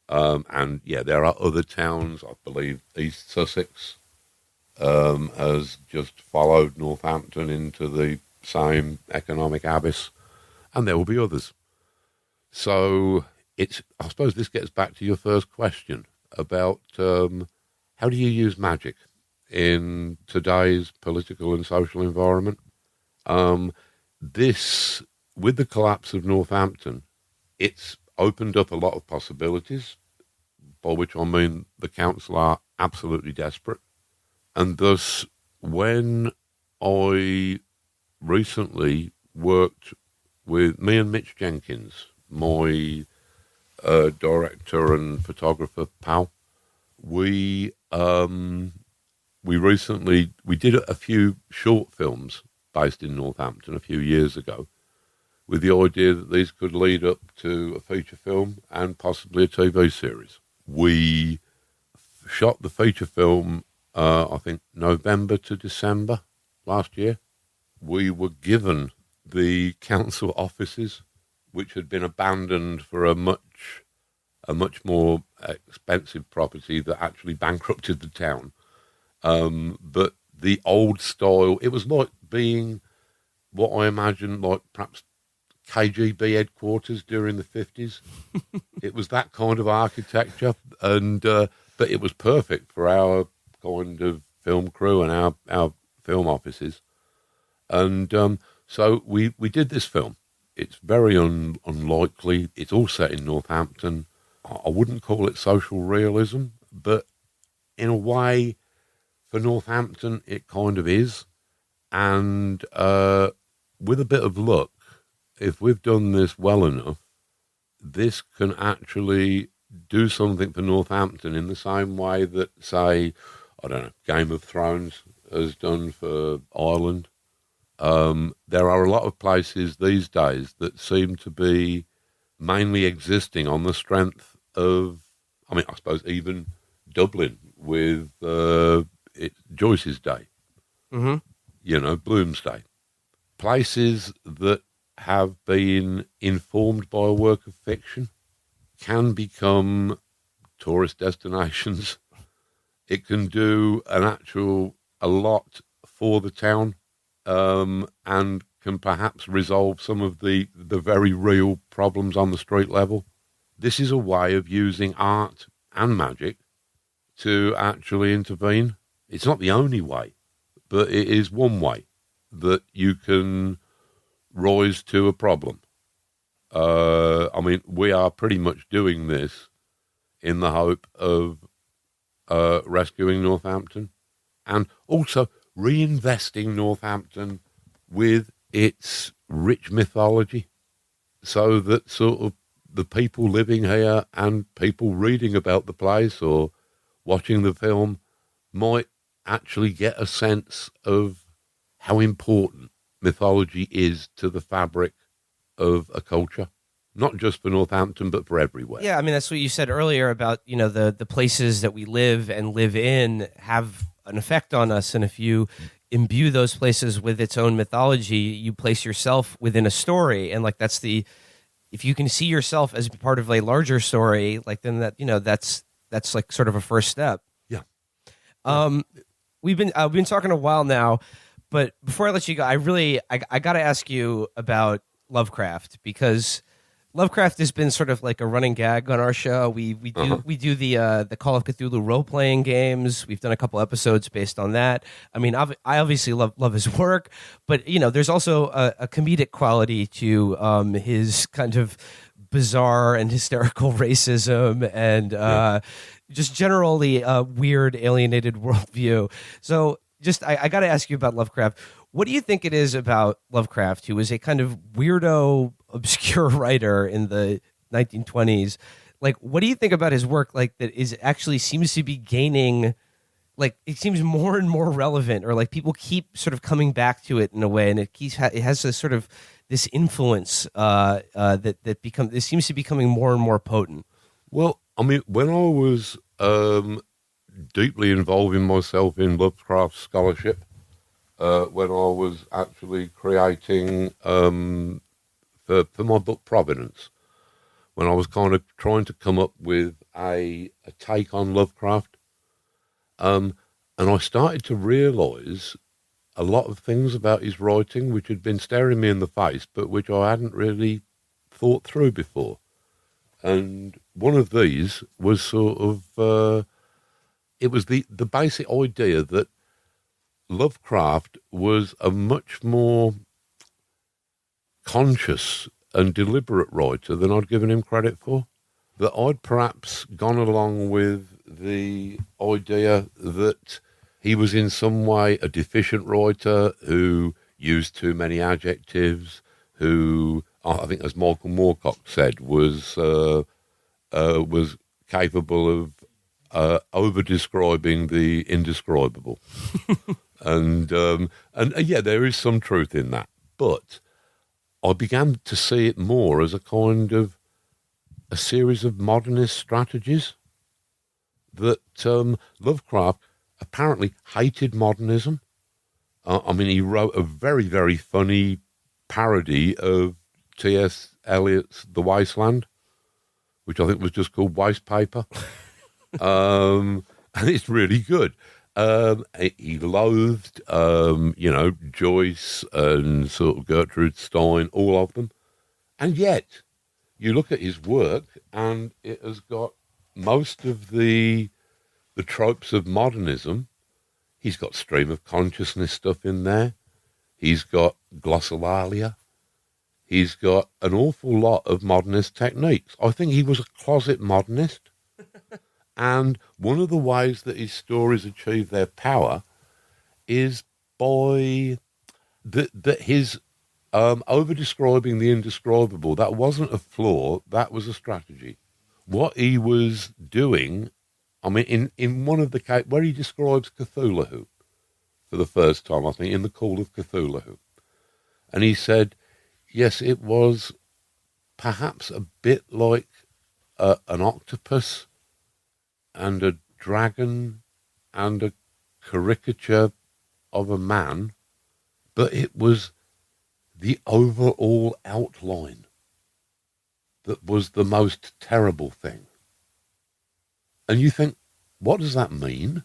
There are other towns. I believe East Sussex has just followed Northampton into the same economic abyss, and there will be others. So I suppose this gets back to your first question about how do you use magic in today's political and social environment. With the collapse of Northampton, it's opened up a lot of possibilities, by which I mean the council are absolutely desperate. And thus, when I recently worked with me and Mitch Jenkins, my director and photographer pal, we did a few short films based in Northampton a few years ago, with the idea that these could lead up to a feature film and possibly a TV series. We shot the feature film, I think, November to December last year. We were given the council offices, which had been abandoned for a much more expensive property that actually bankrupted the town. But the old style, it was like being what I imagine like perhaps KGB headquarters during the 50s. It was that kind of architecture, and but it was perfect for our kind of film crew and our film offices. And so we did this film. It's very unlikely. It's all set in Northampton. I wouldn't call it social realism, but in a way, for Northampton, it kind of is. And with a bit of luck, if we've done this well enough, this can actually do something for Northampton in the same way that, say, I don't know, Game of Thrones has done for Ireland. There are a lot of places these days that seem to be mainly existing on the strength of, I mean, I suppose even Dublin with Joyce's Day, Bloomsday. Places that have been informed by a work of fiction can become tourist destinations. It can do a lot for the town, and can perhaps resolve some of the very real problems on the street level. This is a way of using art and magic to actually intervene. It's not the only way, but it is one way that you can rise to a problem. I mean, we are pretty much doing this in the hope of rescuing Northampton and also reinvesting Northampton with its rich mythology, so that sort of the people living here and people reading about the place or watching the film might actually get a sense of how important mythology is to the fabric of a culture, not just for Northampton, but for everywhere. Yeah, I mean, that's what you said earlier about, the places that we live and live in have an effect on us. And if you imbue those places with its own mythology, you place yourself within a story. And like, if you can see yourself as part of a larger story, like then that's like sort of a first step. Yeah. We've been talking a while now, but before I let you go, I got to ask you about Lovecraft, because Lovecraft has been sort of like a running gag on our show. We do the Call of Cthulhu role playing games. We've done a couple episodes based on that. I mean, I obviously love his work, but there's also a comedic quality to his kind of bizarre and hysterical racism and just generally weird, alienated worldview. So, I got to ask you about Lovecraft. What do you think it is about Lovecraft, who was a kind of weirdo, obscure writer in the 1920s? Like, what do you think about his work, like, that is actually seems to be gaining, like, it seems more and more relevant, or like people keep sort of coming back to it in a way, and it has a sort of this influence it seems to be becoming more and more potent. Well, I mean, when I was deeply involving myself in Lovecraft scholarship, when I was actually creating for my book Providence, when I was kind of trying to come up with a take on Lovecraft, and I started to realise a lot of things about his writing which had been staring me in the face, but which I hadn't really thought through before. And one of these was sort of, it was the basic idea that Lovecraft was a much more conscious and deliberate writer than I'd given him credit for. that I'd perhaps gone along with the idea that he was in some way a deficient writer who used too many adjectives, who, I think as Michael Moorcock said, was capable of over-describing the indescribable. and yeah, there is some truth in that. But I began to see it more as a kind of a series of modernist strategies that Lovecraft apparently hated modernism. I mean, he wrote a very, very funny parody of T.S. Eliot's The Wasteland, which I think was just called Waste Paper. And it's really good. He loathed, Joyce and sort of Gertrude Stein, all of them. And yet, you look at his work, and it has got most of the tropes of modernism. He's got stream of consciousness stuff in there. He's got glossolalia. He's got an awful lot of modernist techniques. I think he was a closet modernist. And one of the ways that his stories achieve their power is by his over-describing the indescribable. That wasn't a flaw, that was a strategy. What he was doing, I mean, in one of the cases where he describes Cthulhu for the first time, I think, in The Call of Cthulhu, and he said, yes, it was perhaps a bit like an octopus and a dragon and a caricature of a man, but it was the overall outline that was the most terrible thing. And you think, what does that mean?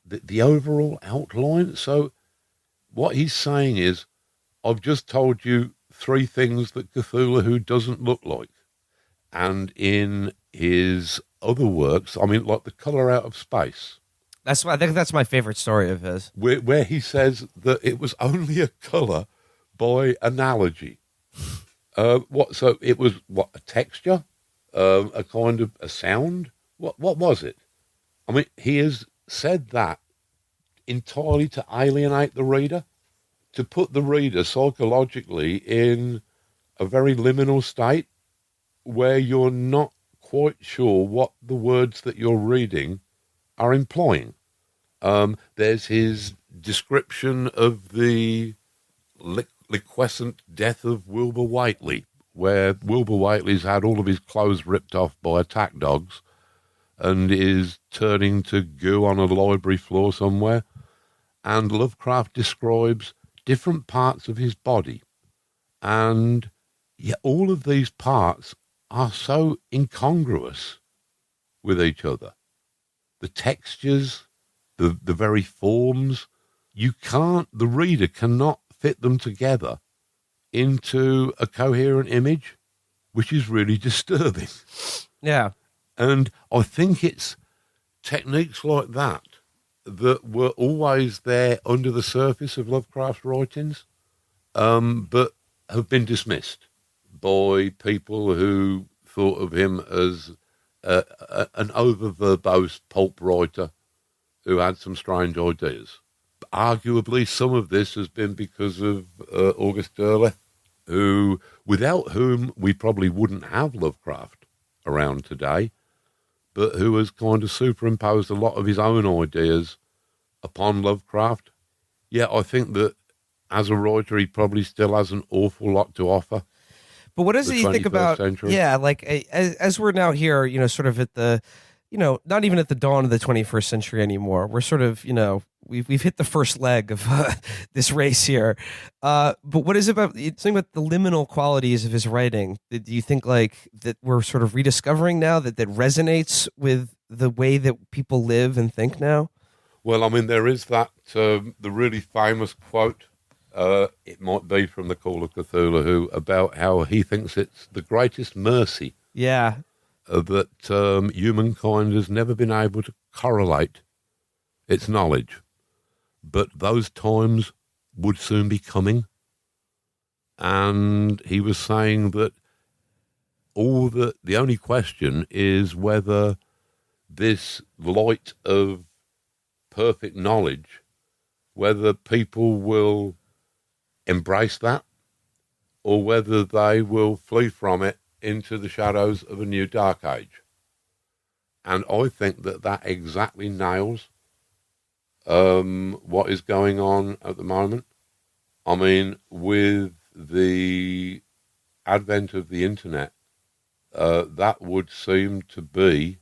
The overall outline? So what he's saying is, I've just told you 3 things that Cthulhu doesn't look like. And in his other works, I mean, like The Colour Out of Space. I think that's my favorite story of his. Where he says that it was only a colour by analogy. So it was, a texture? A kind of a sound? What was it? I mean, he has said that entirely to alienate the reader, to put the reader psychologically in a very liminal state where you're not quite sure what the words that you're reading are implying. There's his description of the liquescent death of Wilbur Whateley, where Wilbur Whateley's had all of his clothes ripped off by attack dogs and is turning to goo on a library floor somewhere. And Lovecraft describes different parts of his body. And yeah, all of these parts are so incongruous with each other. The textures, the very forms, the reader cannot fit them together into a coherent image, which is really disturbing. Yeah. And I think it's techniques like that that were always there under the surface of Lovecraft's writings, but have been dismissed by people who thought of him as an over-verbose pulp writer who had some strange ideas. Arguably, some of this has been because of August Derleth, without whom we probably wouldn't have Lovecraft around today, but who has kind of superimposed a lot of his own ideas upon Lovecraft. Yeah, I think that as a writer, he probably still has an awful lot to offer. But what does he think about, century. Yeah, like as we're now here, sort of at the, not even at the dawn of the 21st century anymore. We're sort of, we've hit the first leg of this race here. But what is about something about the liminal qualities of his writing? Do you think like that we're sort of rediscovering now that resonates with the way that people live and think now? Well, I mean, there is that, the really famous quote, it might be from The Call of Cthulhu, about how he thinks it's the greatest mercy. Yeah. That humankind has never been able to correlate its knowledge. But those times would soon be coming. And he was saying that the only question is whether this light of perfect knowledge, whether people will embrace that or whether they will flee from it into the shadows of a new dark age. And I think that exactly nails what is going on at the moment. I mean, with the advent of the internet, that would seem to be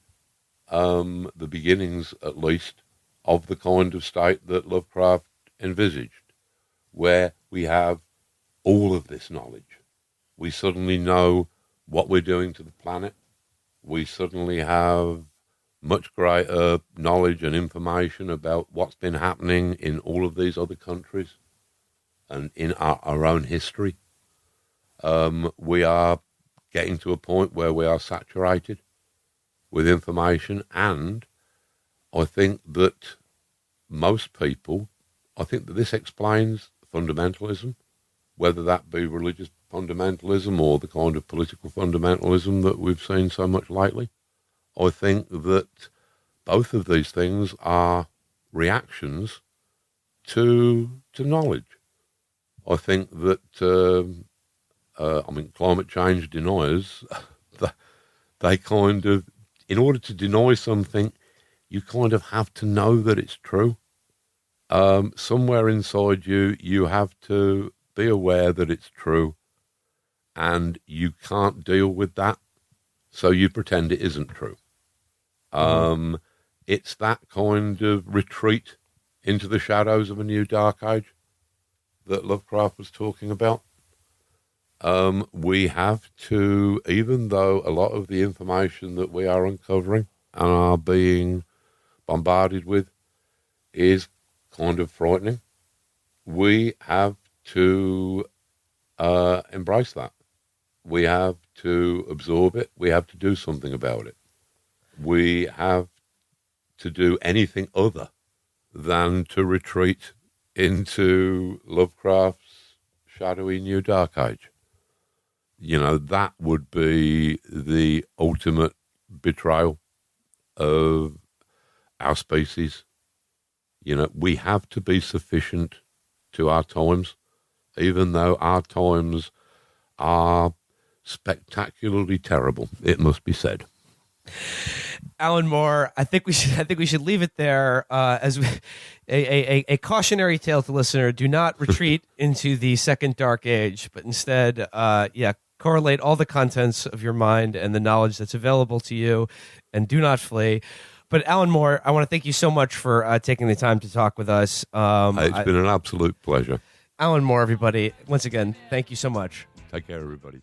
the beginnings, at least, of the kind of state that Lovecraft envisaged, where we have all of this knowledge. We suddenly know what we're doing to the planet. We suddenly have much greater knowledge and information about what's been happening in all of these other countries and in our own history. We are getting to a point where we are saturated with information, and I think that most people, I think that this explains fundamentalism, whether that be religious fundamentalism or the kind of political fundamentalism that we've seen so much lately. I think that both of these things are reactions to knowledge. I think that, climate change deniers, they kind of, in order to deny something, you kind of have to know that it's true. Somewhere inside you, you have to be aware that it's true, and you can't deal with that, so you pretend it isn't true. It's that kind of retreat into the shadows of a new dark age that Lovecraft was talking about. We have to, even though a lot of the information that we are uncovering and are being bombarded with is kind of frightening, we have to embrace that. We have to absorb it. We have to do something about it. We have to do anything other than to retreat into Lovecraft's shadowy new dark age. You know, that would be the ultimate betrayal of our species. You know, we have to be sufficient to our times, even though our times are spectacularly terrible, it must be said. Alan Moore, I think we should leave it there as a cautionary tale to listener. Do not retreat into the second dark age, but instead, correlate all the contents of your mind and the knowledge that's available to you, and do not flee. But Alan Moore, I want to thank you so much for taking the time to talk with us. It's been an absolute pleasure. Alan Moore, everybody. Once again, thank you so much. Take care, everybody.